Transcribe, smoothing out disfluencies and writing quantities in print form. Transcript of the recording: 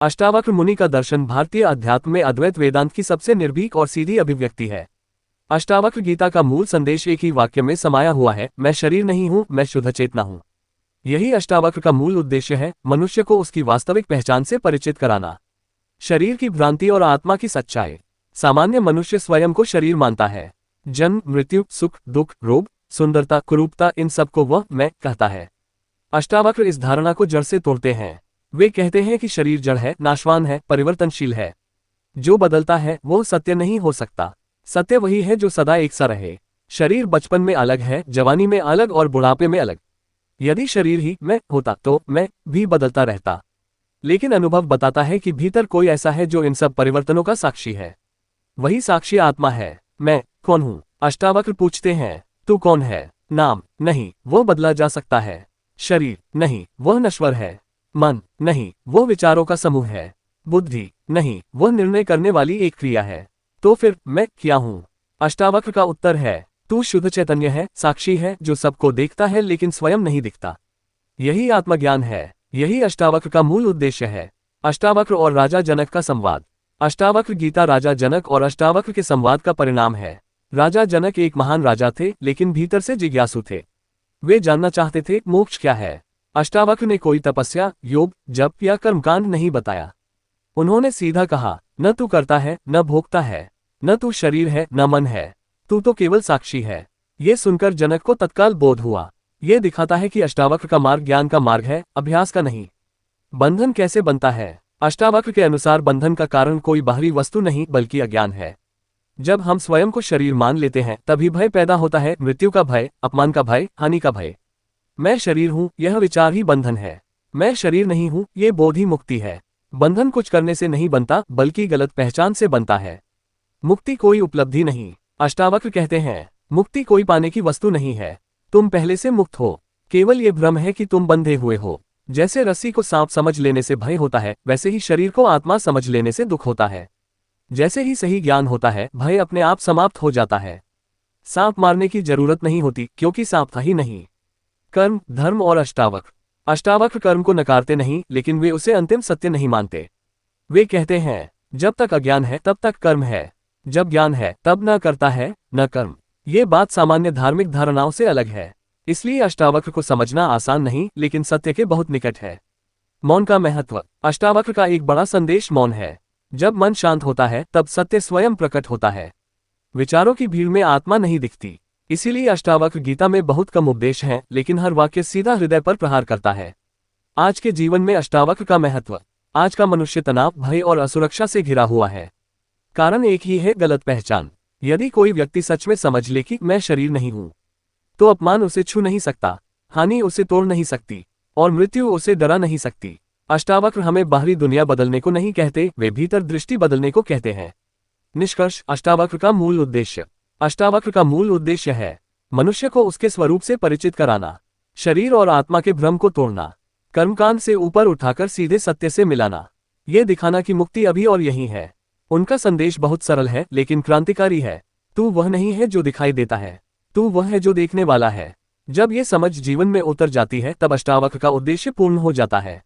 अष्टावक्र मुनि का दर्शन भारतीय अध्यात्म में अद्वैत वेदांत की सबसे निर्भीक और सीधी अभिव्यक्ति है। अष्टावक्र गीता का मूल संदेश एक ही वाक्य में समाया हुआ है, मैं शरीर नहीं हूँ, मैं शुद्ध चेतना हूँ। यही अष्टावक्र का मूल उद्देश्य है, मनुष्य को उसकी वास्तविक पहचान से परिचित कराना। शरीर की भ्रांति और आत्मा की सच्चाई। सामान्य मनुष्य स्वयं को शरीर मानता है। जन्म, मृत्यु, सुख, दुख, रोग, सुंदरता, कुरूपता, इन सबको वह मैं कहता है। अष्टावक्र इस धारणा को जड़ से तोड़ते हैं। वे कहते हैं कि शरीर जड़ है, नाशवान है, परिवर्तनशील है। जो बदलता है वो सत्य नहीं हो सकता। सत्य वही है जो सदा एक सा रहे। शरीर बचपन में अलग है, जवानी में अलग और बुढ़ापे में अलग। यदि शरीर ही मैं होता तो मैं भी बदलता रहता। लेकिन अनुभव बताता है कि भीतर कोई ऐसा है जो इन सब परिवर्तनों का साक्षी है। वही साक्षी आत्मा है। मैं कौन हूँ? अष्टावक्र पूछते हैं। तू कौन है? नाम नहीं, वो बदला जा सकता है। शरीर नहीं, वह नश्वर है। मन नहीं, वो विचारों का समूह है। बुद्धि नहीं, वह निर्णय करने वाली एक क्रिया है। तो फिर मैं क्या हूँ? अष्टावक्र का उत्तर है, तू शुद्ध चैतन्य है, साक्षी है, जो सबको देखता है लेकिन स्वयं नहीं दिखता। यही आत्मज्ञान है। यही अष्टावक्र का मूल उद्देश्य है। अष्टावक्र और राजा जनक का संवाद। अष्टावक्र गीता राजा जनक और अष्टावक्र के संवाद का परिणाम है। राजा जनक एक महान राजा थे, लेकिन भीतर से जिज्ञासु थे। वे जानना चाहते थे मोक्ष क्या है। अष्टावक्र ने कोई तपस्या, योग, जप या कर्मकांड नहीं बताया। उन्होंने सीधा कहा, न तू करता है, न भोगता है, न तू शरीर है, न मन है, तू तो केवल साक्षी है। ये सुनकर जनक को तत्काल बोध हुआ। ये दिखाता है कि अष्टावक्र का मार्ग ज्ञान का मार्ग है, अभ्यास का नहीं। बंधन कैसे बनता है? अष्टावक्र के अनुसार बंधन का कारण कोई बाहरी वस्तु नहीं बल्कि अज्ञान है। जब हम स्वयं को शरीर मान लेते हैं तभी भय पैदा होता है, मृत्यु का भय, अपमान का भय, हानि का भय। मैं शरीर हूँ, यह विचार ही बंधन है। मैं शरीर नहीं हूँ, ये बोध ही मुक्ति है। बंधन कुछ करने से नहीं बनता बल्कि गलत पहचान से बनता है। मुक्ति कोई उपलब्धि नहीं। अष्टावक्र कहते हैं, मुक्ति कोई पाने की वस्तु नहीं है। तुम पहले से मुक्त हो। केवल ये भ्रम है कि तुम बंधे हुए हो। जैसे रस्सी को सांप समझ लेने से भय होता है, वैसे ही शरीर को आत्मा समझ लेने से दुख होता है। जैसे ही सही ज्ञान होता है, भय अपने आप समाप्त हो जाता है। सांप मारने की जरूरत नहीं होती क्योंकि सांप था ही नहीं। कर्म, धर्म और अष्टावक्र। अष्टावक्र कर्म को नकारते नहीं, लेकिन वे उसे अंतिम सत्य नहीं मानते। वे कहते हैं, जब तक अज्ञान है तब तक कर्म है, जब ज्ञान है तब न करता है न कर्म। ये बात सामान्य धार्मिक धारणाओं से अलग है। इसलिए अष्टावक्र को समझना आसान नहीं, लेकिन सत्य के बहुत निकट है। मौन का महत्व। अष्टावक्र का एक बड़ा संदेश मौन है। जब मन शांत होता है तब सत्य स्वयं प्रकट होता है। विचारों की भीड़ में आत्मा नहीं दिखती। इसीलिए अष्टावक्र गीता में बहुत कम उपदेश हैं, लेकिन हर वाक्य सीधा हृदय पर प्रहार करता है। आज के जीवन में अष्टावक्र का महत्व। आज का मनुष्य तनाव, भय और असुरक्षा से घिरा हुआ है। कारण एक ही है, गलत पहचान। यदि कोई व्यक्ति सच में समझ ले कि मैं शरीर नहीं हूं, तो अपमान उसे छू नहीं सकता, हानि उसे तोड़ नहीं सकती और मृत्यु उसे डरा नहीं सकती। अष्टावक्र हमें बाहरी दुनिया बदलने को नहीं कहते, वे भीतर दृष्टि बदलने को कहते हैं। निष्कर्ष, अष्टावक्र का मूल उद्देश्य। अष्टावक्र का मूल उद्देश्य है मनुष्य को उसके स्वरूप से परिचित कराना, शरीर और आत्मा के भ्रम को तोड़ना, कर्मकांड से ऊपर उठाकर सीधे सत्य से मिलाना, ये दिखाना कि मुक्ति अभी और यही है। उनका संदेश बहुत सरल है लेकिन क्रांतिकारी है। तू वह नहीं है जो दिखाई देता है, तू वह है जो देखने वाला है। जब ये समझ जीवन में उतर जाती है तब अष्टावक्र का उद्देश्य पूर्ण हो जाता है।